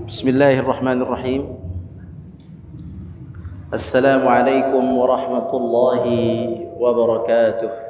Bismillahirrahmanirrahim. Assalamualaikum warahmatullahi wabarakatuh.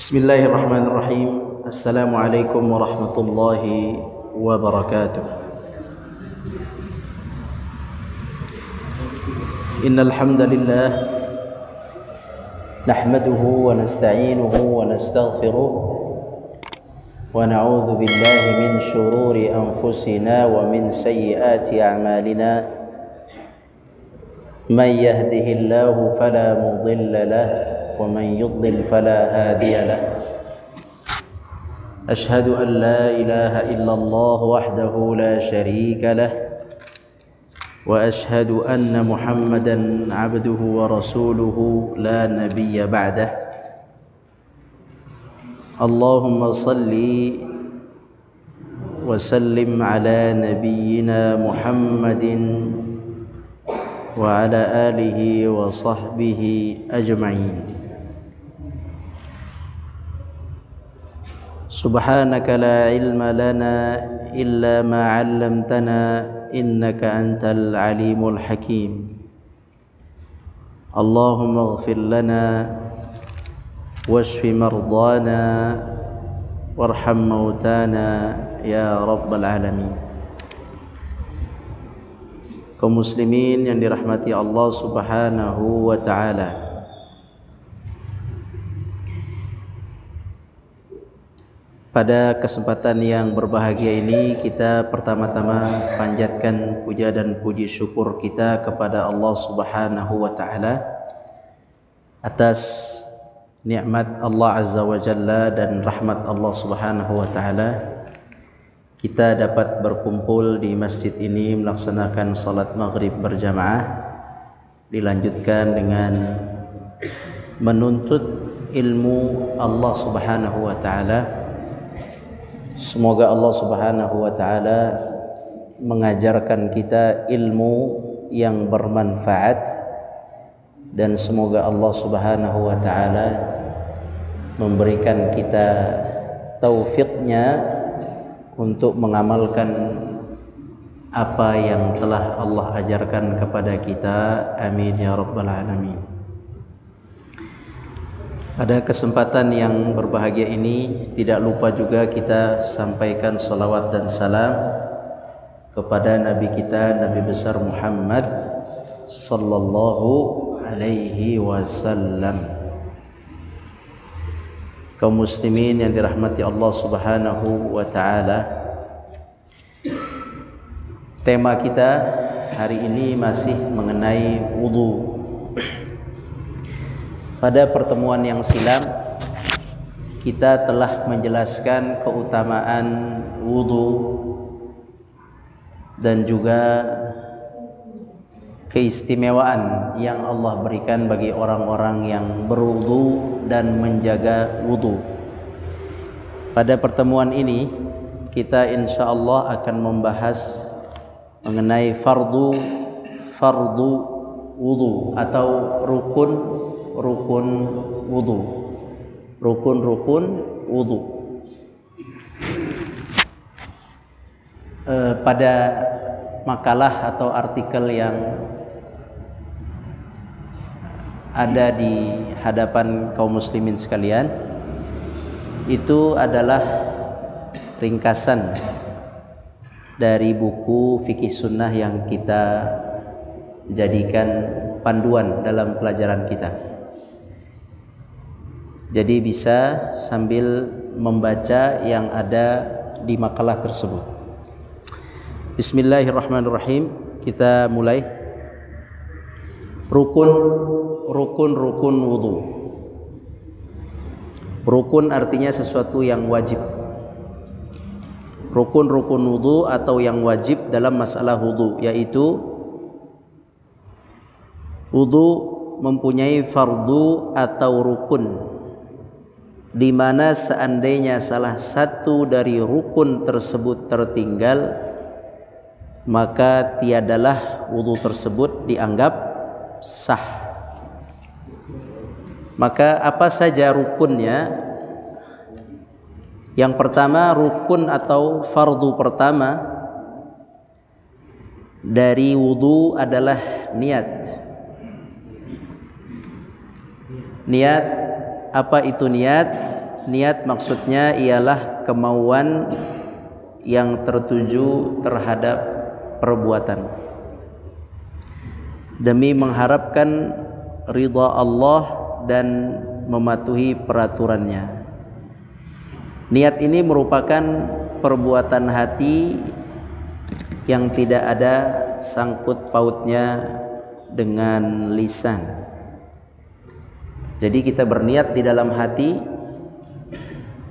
Bismillahirrahmanirrahim. Assalamualaikum warahmatullahi wabarakatuh. Innal hamdalillah nahmaduhu wa nasta'inuhu wa nastaghfiruh wa na'udzu billahi min shururi anfusina wa min sayyiati a'malina. Man yahdihillahu fala mudilla lahu ومن يضلل فلا هادي له أشهد أن لا إله إلا الله وحده لا شريك له وأشهد أن محمدا عبده ورسوله لا نبي بعده اللهم صل وسلم على نبينا محمد وعلى آله وصحبه أجمعين. سبحانك لا علم لنا إلا ما علمتنا إنك أنت العليم الحكيم. اللهم اغفر لنا واشف مرضانا وارحم موتانا يا رب العالمين. Kaum muslimin yang dirahmati Allah Subhanahu wa taala. Pada kesempatan yang berbahagia ini kita pertama-tama panjatkan puja dan puji syukur kita kepada Allah Subhanahu wa taala atas nikmat Allah Azza wa Jalla dan rahmat Allah Subhanahu wa taala. Kita dapat berkumpul di masjid ini melaksanakan salat maghrib berjamaah, dilanjutkan dengan menuntut ilmu Allah Subhanahu wa taala. Semoga Allah Subhanahu wa taala mengajarkan kita ilmu yang bermanfaat, dan semoga Allah Subhanahu wa taala memberikan kita taufiknya untuk mengamalkan apa yang telah Allah ajarkan kepada kita. Amin ya rabbal alamin. Pada kesempatan yang berbahagia ini tidak lupa juga kita sampaikan salawat dan salam kepada Nabi kita, Nabi besar Muhammad sallallahu alaihi wasallam. Kaum muslimin yang dirahmati Allah Subhanahu wa taala, tema kita hari ini masih mengenai wudu. Pada pertemuan yang silam kita telah menjelaskan keutamaan wudu dan juga keistimewaan yang Allah berikan bagi orang-orang yang berwudu dan menjaga wudu. Pada pertemuan ini kita insyaallah akan membahas mengenai fardu wudu atau rukun wudu. Rukun wudu. Pada makalah atau artikel yang ada di hadapan kaum muslimin sekalian, itu adalah ringkasan dari buku fikih sunnah yang kita jadikan panduan dalam pelajaran kita. Jadi bisa sambil membaca yang ada di makalah tersebut. Bismillahirrahmanirrahim. Kita mulai. Rukun wudu. Rukun artinya sesuatu yang wajib. rukun-rukun wudu atau yang wajib dalam masalah wudu, yaitu wudu mempunyai fardu atau rukun, di mana seandainya salah satu dari rukun tersebut tertinggal, maka tiadalah wudu tersebut dianggap sah. Maka apa saja rukunnya? Yang pertama, rukun atau fardu pertama dari wudu adalah niat. Niat, apa itu niat? Niat maksudnya ialah kemauan yang tertuju terhadap perbuatan demi mengharapkan ridha Allah dan mematuhi peraturannya. Niat ini merupakan perbuatan hati yang tidak ada sangkut pautnya dengan lisan. Jadi kita berniat di dalam hati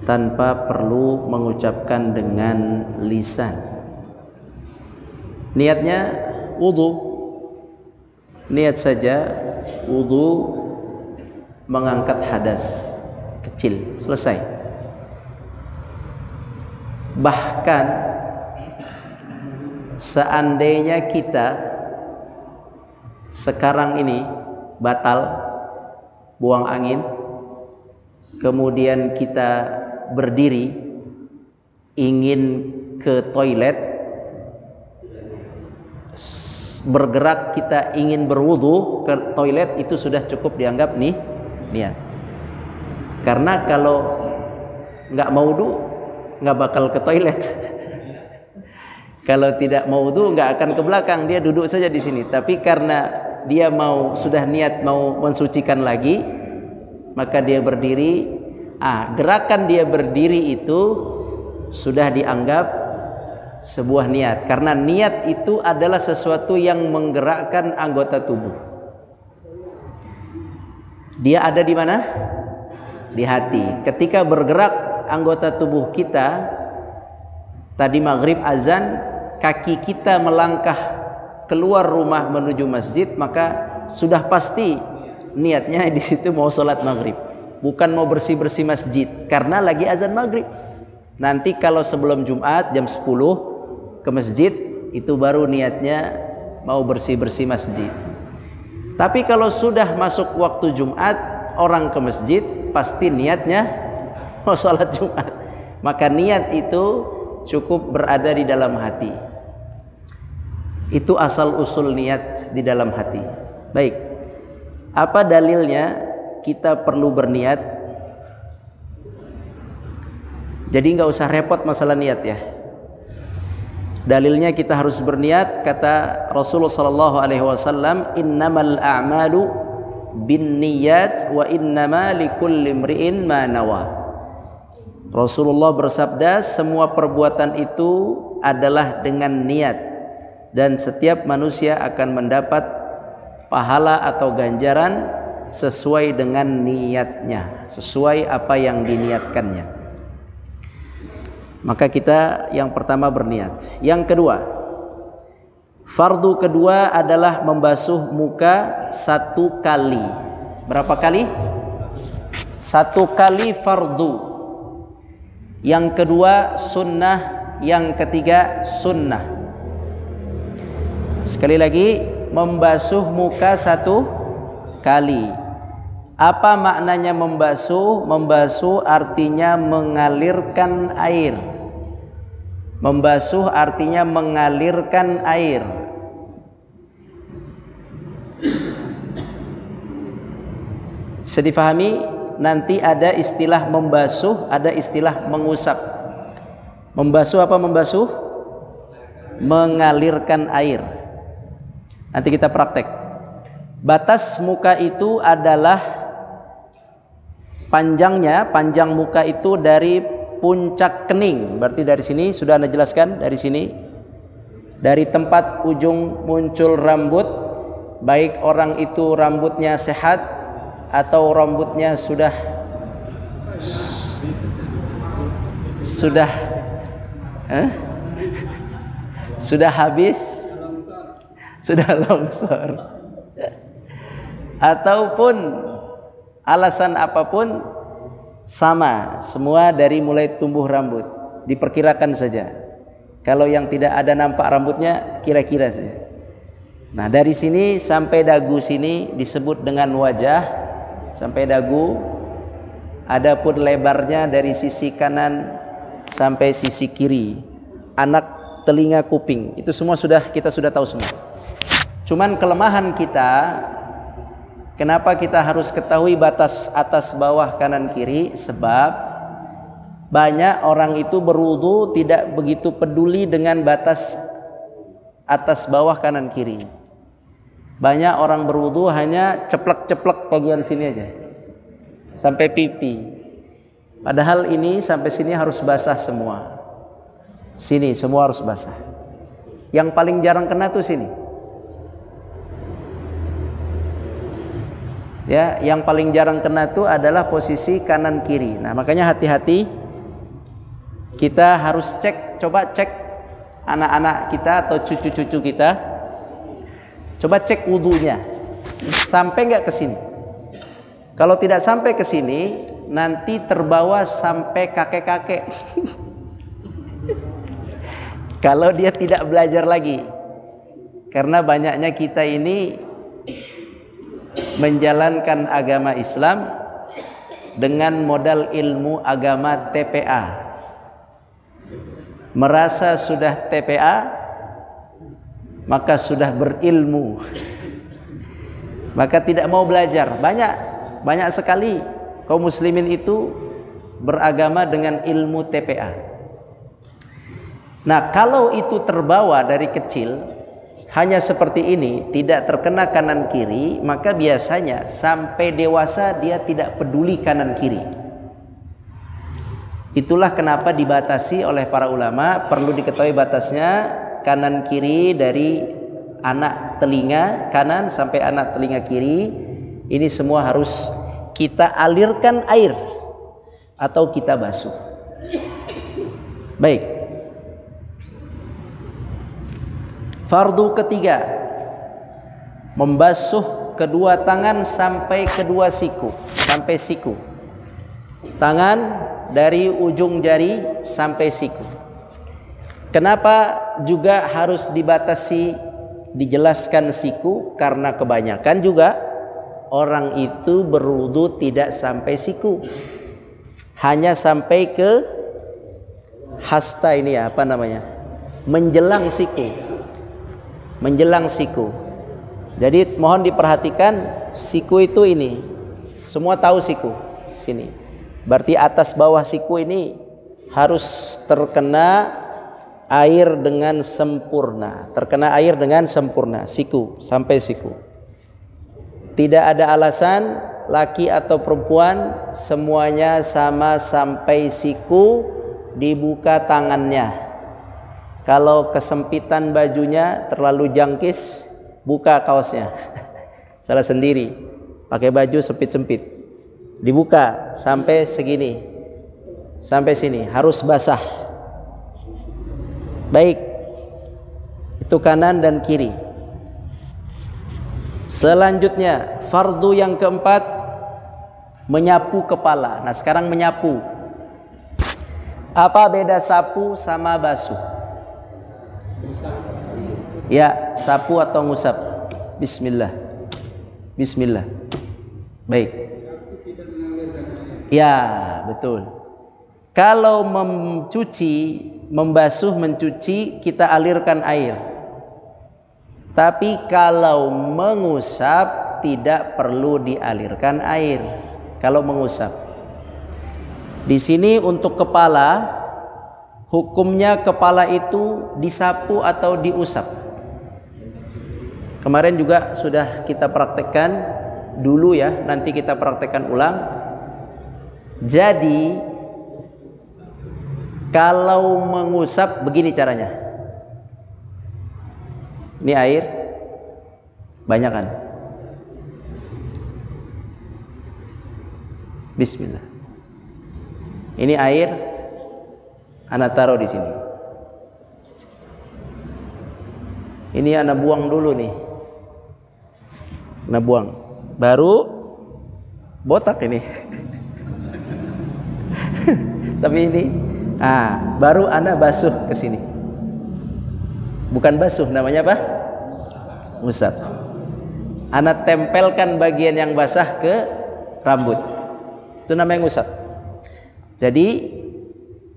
tanpa perlu mengucapkan dengan lisan. Niatnya wudu, niat saja wudu mengangkat hadas kecil, selesai. Bahkan seandainya kita sekarang ini batal buang angin, kemudian kita berdiri ingin ke toilet, bergerak kita ingin berwudu ke toilet, itu sudah cukup dianggap niat. Karena kalau nggak mau wudu nggak bakal ke toilet. Kalau tidak mau wudu nggak akan ke belakang, dia duduk saja di sini. Tapi karena dia sudah niat mau mensucikan lagi, maka dia berdiri. Gerakan dia berdiri itu sudah dianggap sebuah niat, karena niat itu adalah sesuatu yang menggerakkan anggota tubuh. Dia ada di mana? Di hati. Ketika bergerak anggota tubuh kita, tadi maghrib azan, kaki kita melangkah keluar rumah menuju masjid, maka sudah pasti niatnya di situ mau sholat maghrib, bukan mau bersih-bersih masjid karena lagi azan maghrib. Nanti kalau sebelum Jumat jam 10 ke masjid, itu baru niatnya mau bersih-bersih masjid. Tapi kalau sudah masuk waktu Jumat, orang ke masjid pasti niatnya mau sholat Jumat. Maka niat itu cukup berada di dalam hati. Itu asal usul niat di dalam hati. Baik, apa dalilnya kita perlu berniat? Jadi nggak usah repot masalah niat ya. Dalilnya kita harus berniat, kata Rasulullah SAW, innamal a'malu binniyat wa innama likulli imri'in ma nawa. Rasulullah bersabda, semua perbuatan itu adalah dengan niat, dan setiap manusia akan mendapat pahala atau ganjaran sesuai dengan niatnya, sesuai apa yang diniatkannya. Maka kita yang pertama berniat. Yang kedua, fardu kedua adalah membasuh muka 1 kali. Berapa kali? 1 kali fardu. Yang kedua sunnah, yang ketiga sunnah. Sekali lagi, membasuh muka 1 kali. Apa maknanya membasuh? Membasuh artinya mengalirkan air. Membasuh artinya mengalirkan air. Bisa difahami? Nanti ada istilah membasuh, ada istilah mengusap. Membasuh apa membasuh? Mengalirkan air. Nanti kita praktek. Batas muka itu adalah panjangnya, panjang muka itu dari puncak kening. Berarti dari sini sudah Anda jelaskan, dari sini. Dari tempat ujung muncul rambut, baik orang itu rambutnya sehat atau rambutnya sudah Eh? Sudah habis, sudah longsor, ataupun alasan apapun sama, semua dari mulai tumbuh rambut, diperkirakan saja. Kalau yang tidak ada nampak rambutnya, kira-kira saja. Nah, dari sini sampai dagu sini disebut dengan wajah, sampai dagu. Adapun lebarnya dari sisi kanan sampai sisi kiri, anak, telinga, kuping, itu semua kita sudah tahu semua. Cuman kelemahan kita, kenapa kita harus ketahui batas atas, bawah, kanan, kiri? Sebab banyak orang itu berwudu tidak begitu peduli dengan batas atas, bawah, kanan, kiri. Banyak orang berwudu hanya ceplek-ceplek bagian sini aja, sampai pipi. Padahal ini sampai sini harus basah semua. Sini semua harus basah. Yang paling jarang kena tuh sini. Ya, yang paling jarang kena tuh adalah posisi kanan kiri. Nah, makanya hati-hati. Kita harus cek, coba cek anak-anak kita atau cucu-cucu kita. Coba cek wudunya. Sampai nggak ke sini? Kalau tidak sampai ke sini, nanti terbawa sampai kakek-kakek. Kalau dia tidak belajar lagi. Karena banyaknya kita ini menjalankan agama Islam dengan modal ilmu agama TPA. Merasa sudah TPA, maka sudah berilmu. Maka tidak mau belajar. Banyak sekali kaum muslimin itu beragama dengan ilmu TPA. Nah, kalau itu terbawa dari kecil hanya seperti ini, tidak terkena kanan kiri, maka biasanya sampai dewasa dia tidak peduli kanan kiri. Itulah kenapa dibatasi oleh para ulama, perlu diketahui batasnya kanan kiri dari anak telinga kanan sampai anak telinga kiri. Ini semua harus kita alirkan air atau kita basuh. Baik. Fardu ketiga, membasuh kedua tangan sampai kedua siku, sampai siku. Tangan dari ujung jari sampai siku. Kenapa juga harus dibatasi, dijelaskan siku? Karena kebanyakan juga orang itu berwudu tidak sampai siku, hanya sampai ke hasta ini ya, apa namanya, menjelang siku, menjelang siku. Jadi mohon diperhatikan, siku itu ini, semua tahu siku sini. Berarti atas bawah siku ini harus terkena air dengan sempurna, terkena air dengan sempurna, siku sampai siku. Tidak ada alasan laki atau perempuan, semuanya sama sampai siku, dibuka tangannya. Kalau kesempitan bajunya terlalu jangkis, buka kaosnya. Salah sendiri, pakai baju sempit-sempit, dibuka sampai segini, sampai sini, harus basah. Baik, itu kanan dan kiri. Selanjutnya, fardu yang keempat, menyapu kepala. Nah, sekarang menyapu. Apa beda sapu sama basuh? Ya, sapu atau ngusap. Bismillah. Bismillah. Baik. Ya, betul. Kalau mencuci, membasuh, mencuci, kita alirkan air. Tapi kalau mengusap tidak perlu dialirkan air. Kalau mengusap, di sini untuk kepala, hukumnya kepala itu disapu atau diusap. Kemarin juga sudah kita praktekkan dulu ya, nanti kita praktekkan ulang. Jadi kalau mengusap begini caranya. Ini air banyak kan? Bismillah. Ini air anak taruh di sini. Ini ana buang dulu nih. Ana buang. Baru botak ini. Tapi ini baru ana basuh ke sini. Bukan basuh, namanya apa? Ngusap. Ana tempelkan bagian yang basah ke rambut. Itu namanya ngusap. Jadi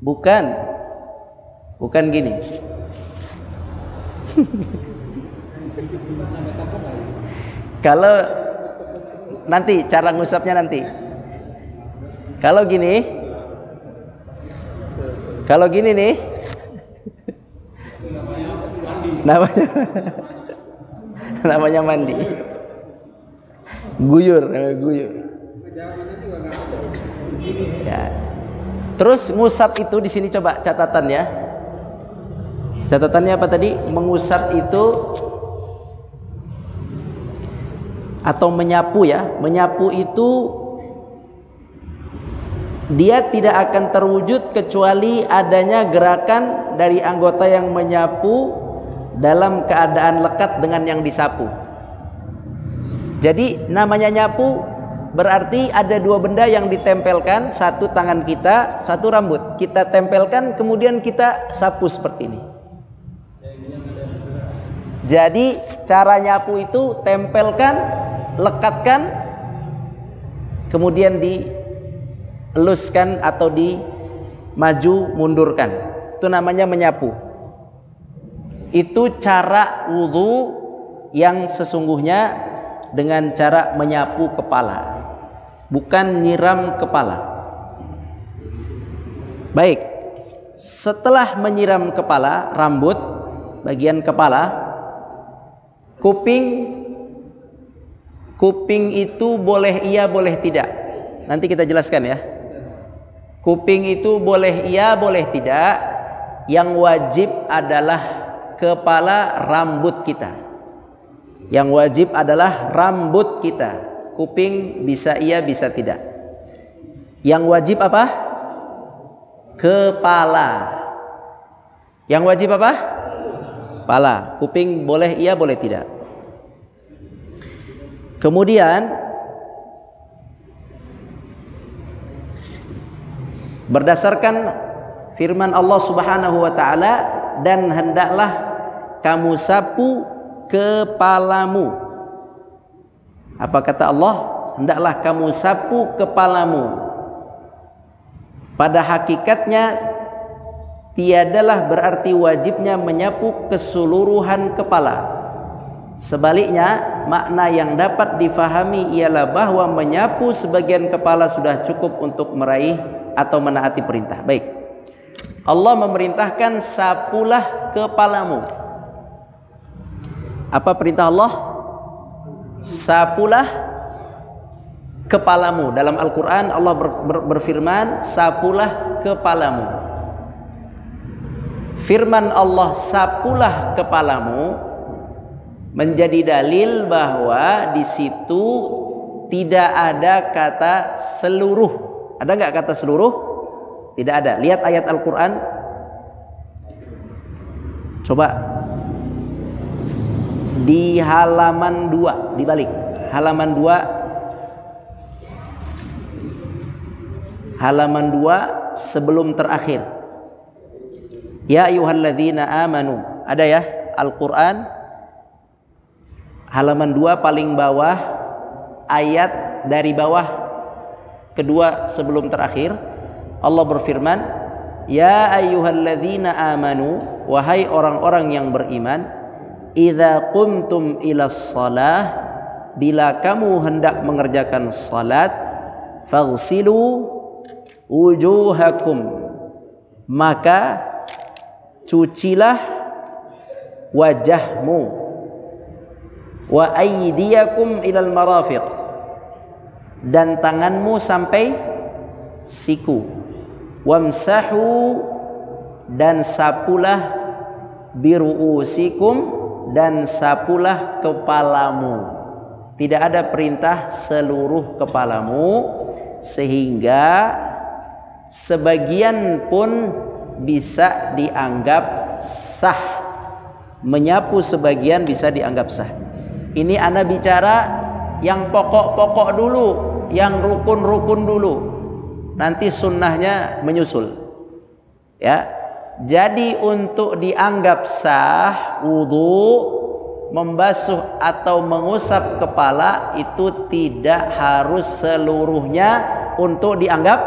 bukan gini. Kalau nanti cara ngusapnya nanti. Kalau gini nih namanya mandi. Guyur. Ya. Terus ngusap itu di sini coba catatannya. Catatannya apa tadi? Mengusap itu atau menyapu ya. Menyapu itu dia tidak akan terwujud kecuali adanya gerakan dari anggota yang menyapu dalam keadaan lekat dengan yang disapu. Jadi namanya nyapu berarti ada dua benda yang ditempelkan, satu tangan kita, satu rambut. Kita tempelkan, kemudian kita sapu seperti ini. Jadi cara nyapu itu tempelkan, lekatkan, kemudian dieluskan atau dimaju mundurkan. Itu namanya menyapu. Itu cara wudu yang sesungguhnya dengan cara menyapu kepala, bukan nyiram kepala. Baik, setelah menyiram kepala, rambut, bagian kepala, kuping itu boleh iya boleh tidak. Nanti kita jelaskan ya. Kuping itu boleh iya boleh tidak. Yang wajib adalah kepala rambut kita. Yang wajib adalah rambut kita. Kuping bisa iya bisa tidak. Yang wajib apa? Kepala. Yang wajib apa? Kepala. Kuping boleh iya boleh tidak. Kemudian berdasarkan firman Allah Subhanahu wa taala, dan hendaklah kamu sapu kepalamu. Apa kata Allah? Hendaklah kamu sapu kepalamu. Pada hakikatnya tiadalah berarti wajibnya menyapu keseluruhan kepala. Sebaliknya, makna yang dapat difahami ialah bahwa menyapu sebagian kepala sudah cukup untuk meraih atau menaati perintah. Baik, Allah memerintahkan sapulah kepalamu. Apa perintah Allah? Sapulah kepalamu. Dalam Al-Quran Allah berfirman, sapulah kepalamu. Firman Allah sapulah kepalamu menjadi dalil bahwa di situ tidak ada kata seluruh. Ada nggak kata seluruh? Tidak ada. Lihat ayat Al-Quran. Coba di halaman 2, dibalik. Halaman 2. Halaman 2 sebelum terakhir. Ya ayyuhalladzina amanu. Ada ya? Al-Quran halaman 2 paling bawah, ayat dari bawah kedua sebelum terakhir. Allah berfirman, ya ayyuhalladzina amanu, wahai orang-orang yang beriman, idza qumtum ilas shalah, bila kamu hendak mengerjakan salat, faghsilu wujuhakum, maka cucilah wajahmu, wa aydiyakum ilal marafiq, dan tanganmu sampai siku, wamsahu, dan sapulah biruusikum, dan sapulah kepalamu. Tidak ada perintah seluruh kepalamu, sehingga sebagian pun bisa dianggap sah menyapu sebagian bisa dianggap sah. Ini ana bicara yang pokok-pokok dulu, yang rukun-rukun dulu. Nanti sunnahnya menyusul. Ya. Jadi untuk dianggap sah wudu, membasuh atau mengusap kepala itu tidak harus seluruhnya untuk dianggap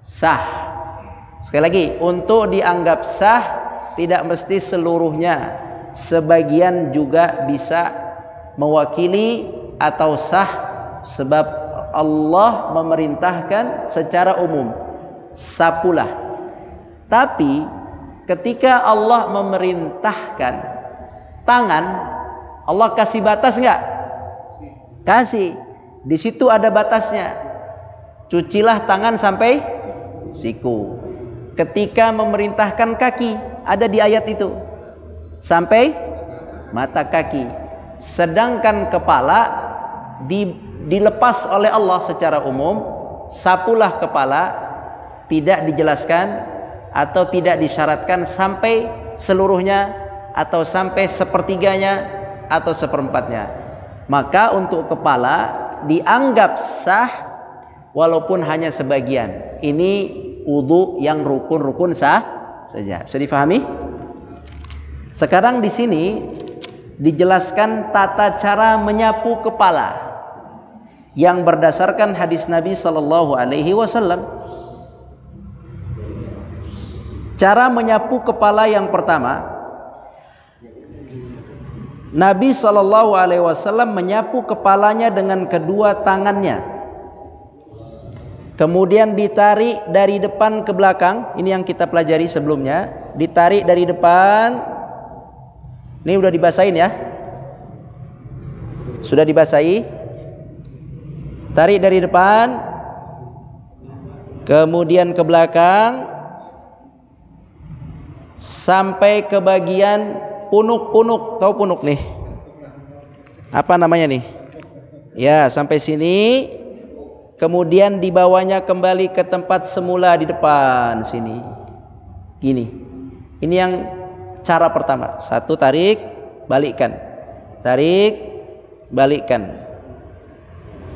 sah. Sekali lagi, untuk dianggap sah tidak mesti seluruhnya. Sebagian juga bisa mewakili atau sah, sebab Allah memerintahkan secara umum, sapulah. Tapi ketika Allah memerintahkan tangan, Allah kasih batas enggak? Kasih. Di situ ada batasnya. Cucilah tangan sampai siku. Ketika memerintahkan kaki, ada di ayat itu, sampai mata kaki. Sedangkan kepala dilepas oleh Allah secara umum, sapulah kepala, tidak dijelaskan atau tidak disyaratkan sampai seluruhnya atau sampai sepertiganya atau seperempatnya. Maka untuk kepala dianggap sah walaupun hanya sebagian. Ini wudu yang rukun-rukun sah saja. Bisa difahami? Sekarang di sini dijelaskan tata cara menyapu kepala yang berdasarkan hadis Nabi sallallahu alaihi wasallam. Cara menyapu kepala yang pertama, Nabi sallallahu alaihi wasallam menyapu kepalanya dengan kedua tangannya. Kemudian ditarik dari depan ke belakang. Ini yang kita pelajari sebelumnya. Ditarik dari depan. Ini udah dibasahin ya. Sudah dibasahi. Tarik dari depan. Kemudian ke belakang. Sampai ke bagian punuk-punuk. Tahu punuk nih? Apa namanya nih? Ya, sampai sini. Kemudian dibawanya kembali ke tempat semula di depan sini. Gini. Ini yang cara pertama. Satu, tarik, balikkan. Tarik, balikkan.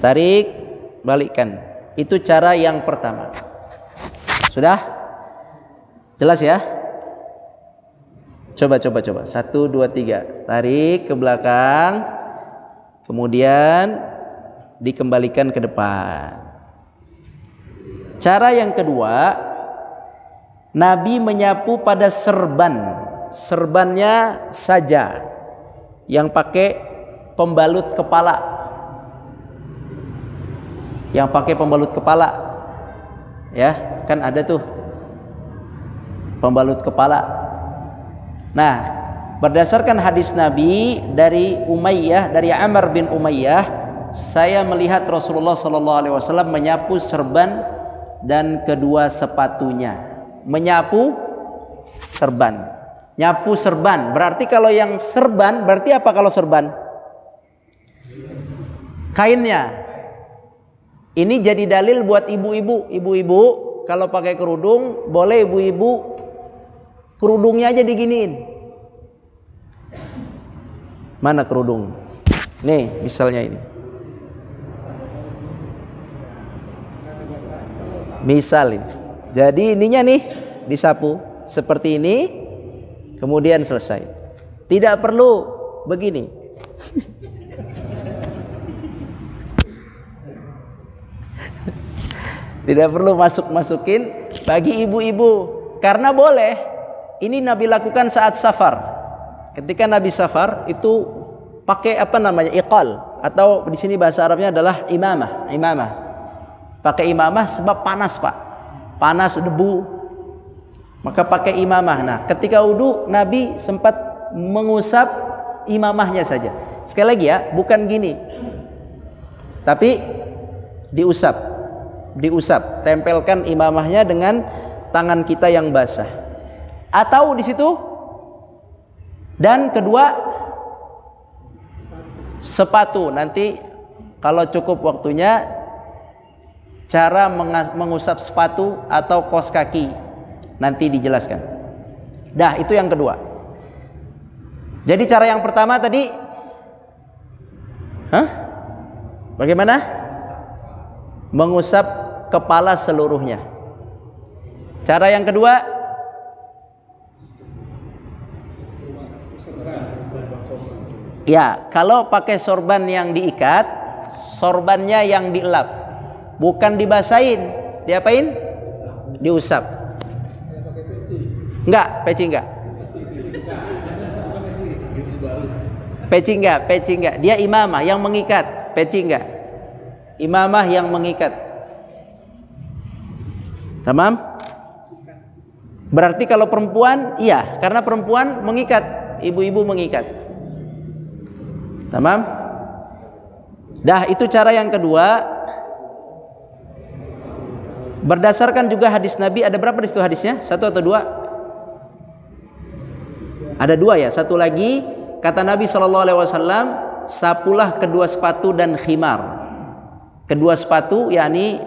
Tarik, balikkan. Itu cara yang pertama. Sudah? Jelas ya? Coba. 1, 2, 3. Tarik ke belakang. Kemudian dikembalikan ke depan. Cara yang kedua, Nabi menyapu pada serban. Serbannya saja yang pakai pembalut kepala. Yang pakai pembalut kepala. Ya, kan ada tuh pembalut kepala. Nah, berdasarkan hadis Nabi dari Umayyah, dari Amr bin Umayyah, saya melihat Rasulullah SAW menyapu serban dan kedua sepatunya. Menyapu serban. Nyapu serban. Berarti kalau yang serban, berarti apa kalau serban? Kainnya. Ini jadi dalil buat ibu-ibu. Ibu-ibu kalau pakai kerudung, boleh ibu-ibu kerudungnya aja diginiin. Mana kerudung? Nih, misalnya ini. Misal ini. Jadi ininya nih disapu seperti ini, kemudian selesai. Tidak perlu begini. Tidak perlu masukin bagi ibu-ibu, karena boleh. Ini Nabi lakukan saat safar. Ketika Nabi safar itu pakai apa namanya? Iqal, atau di sini bahasa Arabnya adalah imamah. Imamah. Pakai imamah sebab panas, Pak. Panas, debu. Maka pakai imamah. Nah, ketika wudu Nabi sempat mengusap imamahnya saja. Sekali lagi ya, bukan gini. Tapi diusap. Diusap, tempelkan imamahnya dengan tangan kita yang basah. Atau di situ. Dan kedua, sepatu. Nanti kalau cukup waktunya, cara mengusap sepatu atau kaos kaki nanti dijelaskan. Dah, itu yang kedua. Jadi cara yang pertama tadi, bagaimana? Mengusap kepala seluruhnya. Cara yang kedua, ya, kalau pakai sorban yang diikat, sorbannya yang dielap, bukan dibasahin, diapain? Diusap. Enggak, peci enggak. Peci enggak. Dia imamah yang mengikat, peci enggak. Imamah yang mengikat. Tamam? Berarti kalau perempuan, iya, karena perempuan mengikat, ibu-ibu mengikat. Tamam? Dah, itu cara yang kedua. Berdasarkan juga hadis Nabi, ada berapa di situ hadisnya? 1 atau 2? Ada 2 ya. Satu lagi, kata Nabi SAW, sapulah kedua sepatu dan khimar. Kedua sepatu, yakni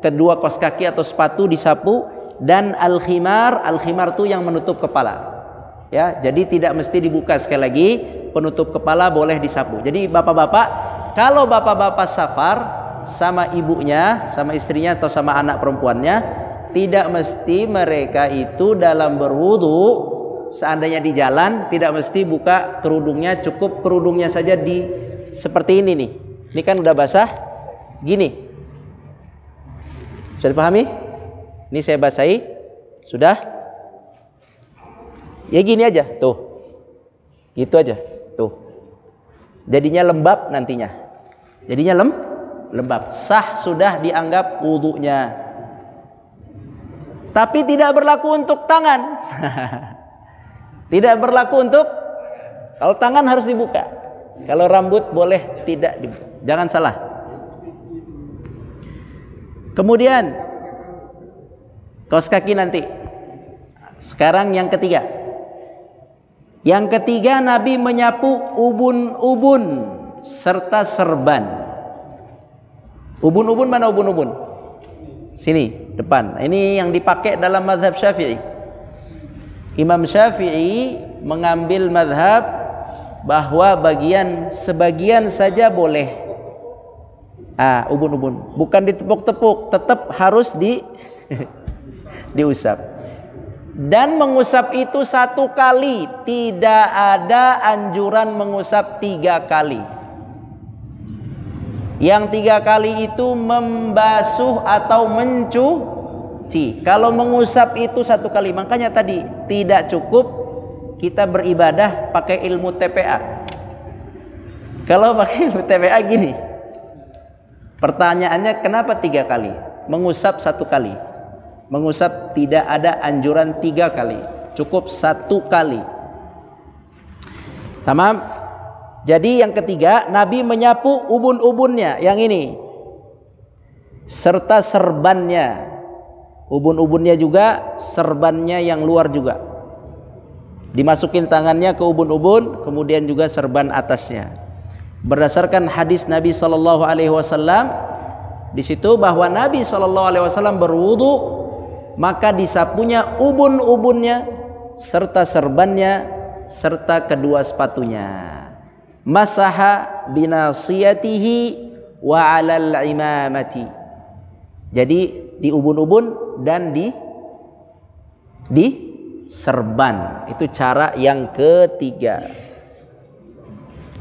kedua kaos kaki atau sepatu disapu, dan al-khimar itu yang menutup kepala. Ya, jadi tidak mesti dibuka. Sekali lagi, penutup kepala boleh disapu. Jadi bapak-bapak, kalau bapak-bapak safar sama ibunya, sama istrinya atau sama anak perempuannya, tidak mesti mereka itu dalam berwudu, seandainya di jalan, tidak mesti buka kerudungnya, cukup kerudungnya saja di seperti ini nih. Ini kan udah basah, gini. Bisa dipahami? Ini saya basahi, sudah. Ya gini aja, tuh. Gitu aja, tuh. Jadinya lembab nantinya. Jadinya lembab. Sah sudah dianggap wudunya. Tapi tidak berlaku untuk tangan. Tidak berlaku untuk, kalau tangan harus dibuka. Kalau rambut boleh tidak dibuka. Jangan salah. Kemudian kaos kaki nanti. Sekarang yang ketiga. Yang ketiga, Nabi menyapu ubun-ubun serta serban. Ubun-ubun mana ubun-ubun? Sini, depan. Ini yang dipakai dalam mazhab Syafi'i. Imam Syafi'i mengambil mazhab bahwa sebagian saja boleh. Ubun-ubun. Bukan ditepuk-tepuk, tetap harus diusap. Dan mengusap itu 1 kali, tidak ada anjuran mengusap 3 kali. Yang 3 kali itu membasuh atau mencuci. Kalau mengusap itu 1 kali, makanya tadi tidak cukup kita beribadah pakai ilmu TPA. Kalau pakai ilmu TPA gini, pertanyaannya kenapa 3 kali? Mengusap 1 kali. Mengusap tidak ada anjuran 3 kali, cukup 1 kali. Tamam. Jadi yang ketiga, Nabi menyapu ubun-ubunnya, yang ini, serta serbannya. Ubun-ubunnya juga, serbannya yang luar juga. Dimasukin tangannya ke ubun-ubun, kemudian juga serban atasnya. Berdasarkan hadis Nabi SAW, di situ bahwa Nabi SAW berwudu, maka disapunya ubun-ubunnya serta serbannya serta kedua sepatunya. Masaha binasiyatihi wa 'alal imamati. Jadi di ubun-ubun dan di serban. Itu cara yang ketiga.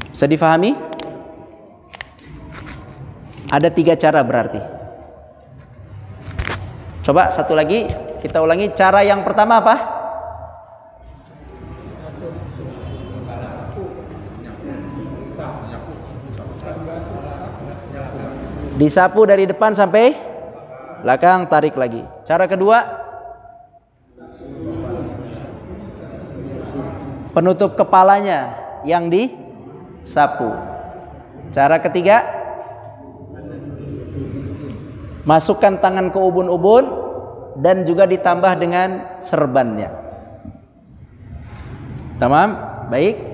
Bisa difahami? Ada 3 cara berarti. Coba satu lagi kita ulangi. Cara yang pertama apa? Disapu dari depan sampai belakang, tarik lagi. Cara kedua, penutup kepalanya yang disapu. Cara ketiga, masukkan tangan ke ubun-ubun dan juga ditambah dengan serbannya. Tamam? Baik.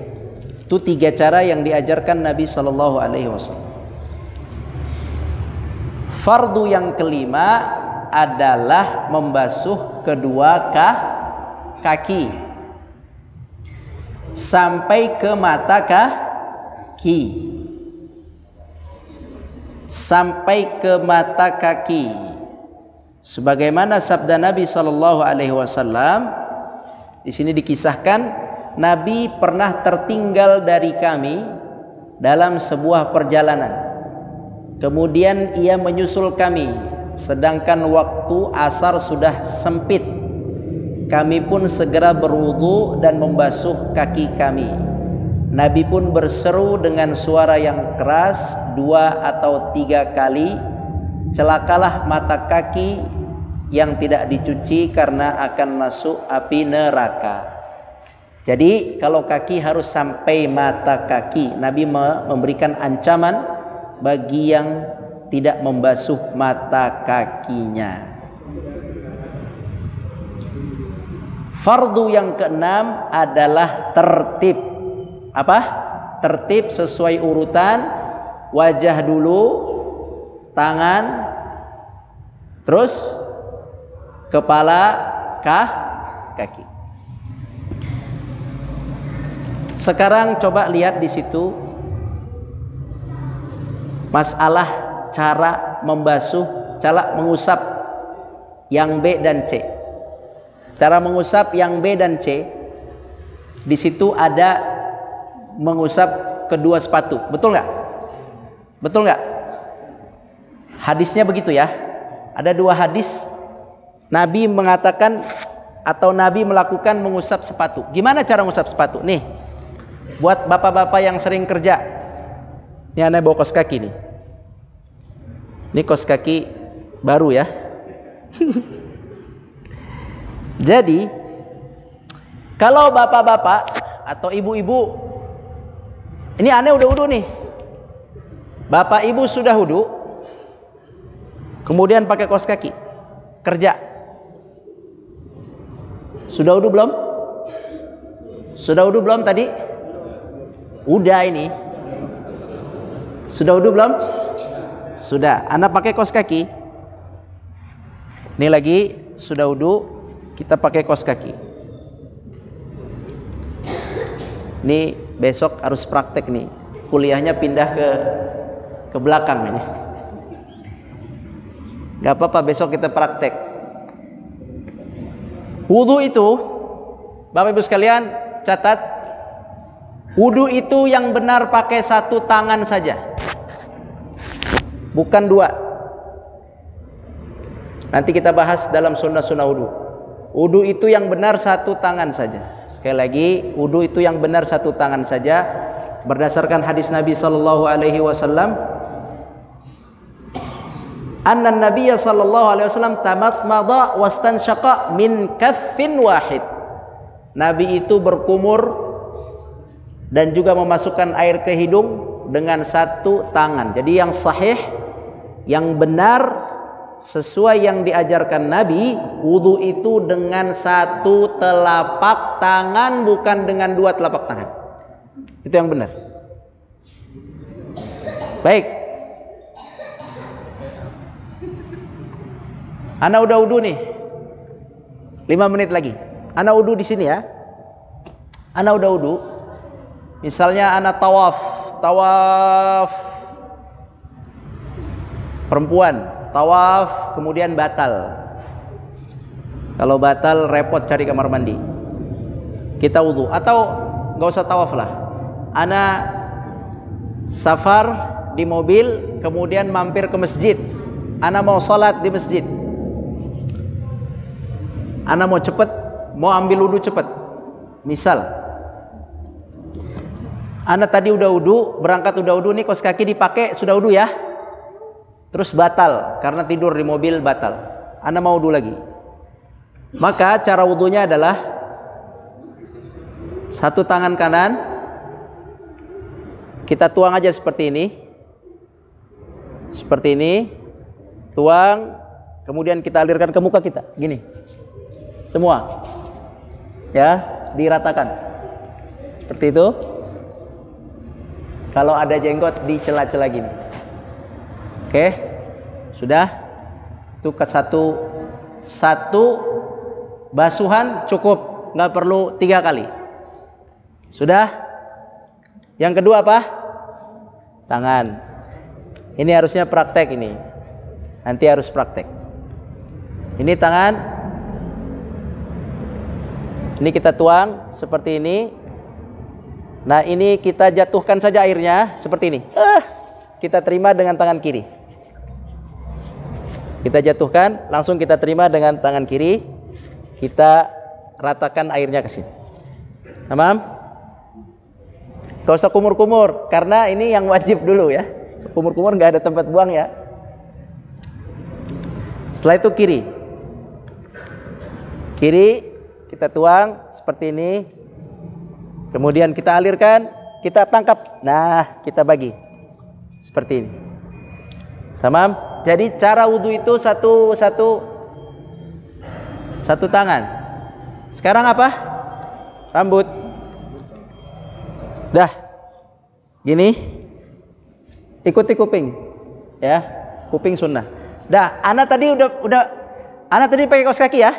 Itu 3 cara yang diajarkan Nabi SAW. Fardu yang kelima adalah membasuh kedua kaki. sampai ke mata kaki. Sampai ke mata kaki. Sebagaimana sabda Nabi sallallahu alaihi wasallam, di sini dikisahkan Nabi pernah tertinggal dari kami dalam sebuah perjalanan. Kemudian ia menyusul kami, sedangkan waktu asar sudah sempit. Kami pun segera berwudu dan membasuh kaki kami. Nabi pun berseru dengan suara yang keras 2 atau 3 kali, celakalah mata kaki yang tidak dicuci karena akan masuk api neraka. Jadi kalau kaki harus sampai mata kaki. Nabi memberikan ancaman bagi yang tidak membasuh mata kakinya. Fardu yang keenam adalah tertib. Apa? Tertib sesuai urutan. Wajah dulu, tangan, terus kepala, kaki. Sekarang coba lihat di situ masalah cara membasuh, cara mengusap yang B dan C. Cara mengusap yang B dan C, di situ ada mengusap kedua sepatu. Betul nggak? Betul nggak? Hadisnya begitu ya. Ada 2 hadis. Nabi mengatakan atau Nabi melakukan mengusap sepatu. Gimana cara mengusap sepatu? Nih, buat bapak-bapak yang sering kerja. Ini aneh bawa kaos kaki nih. Ini kaos kaki baru ya. Jadi, kalau bapak-bapak atau ibu-ibu, ini aneh udah wudu nih. Bapak ibu sudah wudu, kemudian pakai kaos kaki, kerja. Sudah wudu belum? Sudah wudu belum tadi? Udah ini. Sudah wudu belum? Sudah. Anda pakai kaos kaki. Ini lagi sudah wudu, kita pakai kaos kaki. Ini besok harus praktek nih. Kuliahnya pindah ke belakang ini. Gak apa-apa, besok kita praktek. Wudu itu, Bapak Ibu sekalian catat, wudu itu yang benar pakai 1 tangan saja, bukan 2. Nanti kita bahas dalam sunnah-sunnah wudu. Wudu itu yang benar 1 tangan saja. Sekali lagi, wudu itu yang benar 1 tangan saja, berdasarkan hadis Nabi sallallahu alaihi wasallam. Anna Nabiyya sallallahu alaihi wasallam tamatmada wastansyaqa min kaffin wahid. Nabi itu berkumur dan juga memasukkan air ke hidung dengan 1 tangan. Jadi yang sahih, yang benar sesuai yang diajarkan Nabi, wudu itu dengan 1 telapak tangan, bukan dengan 2 telapak tangan. Itu yang benar. Baik. Ana udah wudu nih. 5 menit lagi. Ana wudu di sini ya. Ana udah wudu. Misalnya ana tawaf perempuan, tawaf kemudian batal. Kalau batal repot cari kamar mandi. Kita wudu atau nggak usah tawaf lah. Ana safar di mobil kemudian mampir ke masjid. Ana mau sholat di masjid. Ana mau cepet, mau ambil wudu cepet. Misal, Ana tadi udah wudu, berangkat udah wudu, nih kaos kaki dipakai sudah wudu ya. Terus batal karena tidur di mobil, batal. Ana mau wudu lagi. Maka cara wudunya adalah 1 tangan kanan kita tuang aja seperti ini. Seperti ini. Tuang, kemudian kita alirkan ke muka kita, gini. Semua. Ya, diratakan. Seperti itu. Kalau ada jenggot di celah-celah gini. Oke. Sudah. Itu ke satu basuhan cukup, nggak perlu 3 kali. Sudah? Yang kedua apa? Tangan. Ini harusnya praktek ini. Nanti harus praktek. Ini tangan. Ini kita tuang seperti ini. Nah, ini kita jatuhkan saja airnya seperti ini. Kita terima dengan tangan kiri. Kita jatuhkan, langsung kita terima dengan tangan kiri. Kita ratakan airnya ke sini. Tamam? Gak usah kumur-kumur, karena ini yang wajib dulu ya. Kumur-kumur nggak ada tempat buang ya. Setelah itu kiri. Kiri kita tuang seperti ini. Kemudian kita alirkan, kita tangkap. Nah, kita bagi. Seperti ini. Tamam? Jadi cara wudhu itu satu tangan. Sekarang apa? Rambut. Dah. Gini. Ikuti kuping. Ya. Kuping sunnah. Dah, ana tadi ana tadi pakai kaos kaki ya?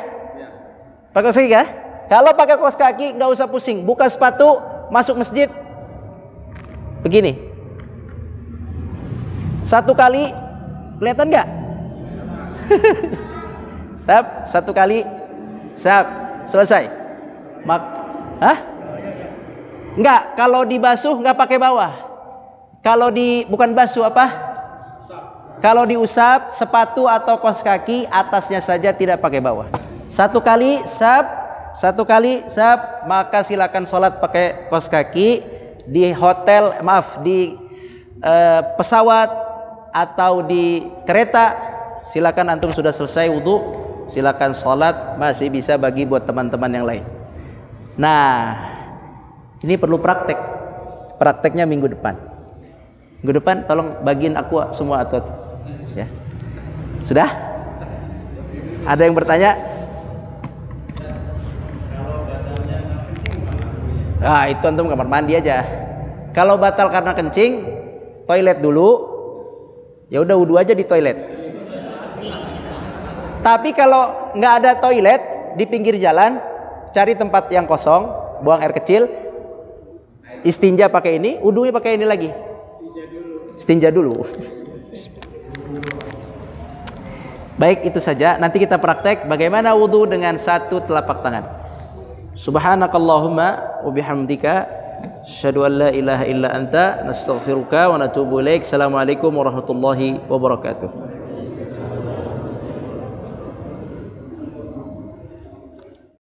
Pakai kaos kaki ya? Kalau pakai kaos kaki nggak usah pusing, buka sepatu, masuk masjid. Begini. Satu kali, kelihatan nggak? Sap, satu kali, sap, selesai. Nggak, kalau dibasuh nggak pakai bawah. Kalau bukan basuh apa? Kalau diusap sepatu atau kaos kaki atasnya saja, tidak pakai bawah. Satu kali, sap. Satu kali sab, maka silakan sholat pakai kaos kaki di hotel, di pesawat atau di kereta. Silakan antum sudah selesai wudhu, silakan sholat, masih bisa bagi buat teman-teman yang lain. Nah, ini perlu praktek. Prakteknya minggu depan. Minggu depan tolong bagiin aku semua atau ya. Sudah? Ada yang bertanya? Nah, itu antum kamar mandi aja. Kalau batal karena kencing, toilet dulu. Ya udah wudhu aja di toilet. Tapi kalau nggak ada toilet di pinggir jalan, cari tempat yang kosong, buang air kecil, istinja pakai ini, wudhunya pakai ini lagi. Istinja dulu. Baik, itu saja. Nanti kita praktek bagaimana wudhu dengan satu telapak tangan. Subhanakallahumma wa bihamdika asyhadu an la ilaha illa anta nastaghfiruka wa natubu ilaik. Assalamualaikum warahmatullahi wabarakatuh.